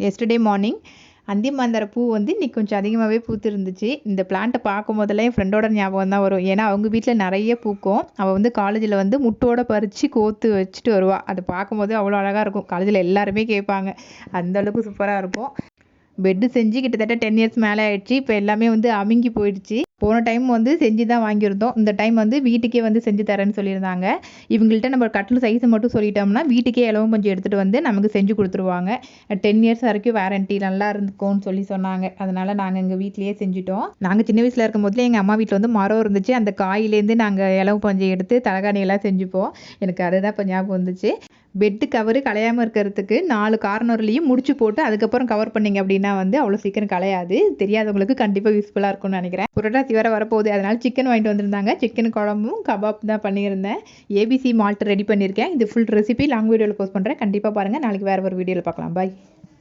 Yesterday morning அந்திமந்தார பூ வந்து இன்றைக்கி கொஞ்சம் அதிகமாகவே பூத்து இருந்துச்சு. இந்த பிளான்ட்டை பார்க்கும் போதெல்லாம் என் ஃப்ரெண்டோட ஞாபகம் தான் வரும். ஏன்னா அவங்க வீட்டில் நிறைய பூக்கும். அவள் வந்து காலேஜில் வந்து முட்டோட பறித்து கோத்து வச்சுட்டு வருவாள். அதை பார்க்கும்போது அவ்வளோ அழகாக இருக்கும். காலேஜில் எல்லாருமே கேட்பாங்க. அந்தளவுக்கு சூப்பராக இருக்கும். பெட்டு செஞ்சு கிட்டத்தட்ட 10 இயர்ஸ் மேலே ஆயிடுச்சு. இப்போ எல்லாமே வந்து அமுங்கி போயிடுச்சு. போன டைம் வந்து செஞ்சு தான் வாங்கியிருந்தோம். இந்த டைம் வந்து வீட்டுக்கே வந்து செஞ்சு தரேன்னு சொல்லியிருந்தாங்க. இவங்கள்ட்ட நம்ம கட்டில் சைஸை மட்டும் சொல்லிட்டோம்னா வீட்டுக்கே இலவம் பஞ்சு எடுத்துகிட்டு வந்து நமக்கு செஞ்சு கொடுத்துருவாங்க. 10 இயர்ஸ் வரைக்கும் வாரண்டி நல்லா இருக்கும்னு சொன்னாங்க. அதனால் நாங்கள் எங்கள் வீட்லேயே செஞ்சுட்டோம். நாங்கள் சின்ன வயசில் இருக்கும் போதுல எங்கள் அம்மா வீட்டில் வந்து மரம் இருந்துச்சு. அந்த காயிலேருந்து நாங்கள் இலவம் பஞ்சை எடுத்து தலகாணியெல்லாம் செஞ்சுப்போம். எனக்கு அதுதான் இப்போ ஞாபகம் வந்துச்சு. பெட்டு கவரு கலையாமல் இருக்கிறதுக்கு 4 கார்னர்லேயும் முடிச்சு போட்டு அதுக்கப்புறம் கவர் பண்ணிங்க அப்படின்னா வந்து அவ்வளோ சீக்கிரம் கலையாது. தெரியாதவங்களுக்கு கண்டிப்பாக யூஸ்ஃபுல்லாக இருக்கும்னு நினைக்கிறேன். புரட்டாசி வேறு வரப்போகுது. அதனால் சிக்கன் வாங்கிட்டு வந்திருந்தாங்க. சிக்கன் குழம்பும் கபாப் தான் பண்ணியிருந்தேன். ஏபிசி மால்ட் ரெடி பண்ணியிருக்கேன். இது ஃபுல் ரெசிபி லாங் வீடியோவில் போஸ்ட் பண்ணுறேன். கண்டிப்பாக பாருங்கள். நாளைக்கு வேறு ஒரு வீடியோவில் பார்க்கலாம். பாய்.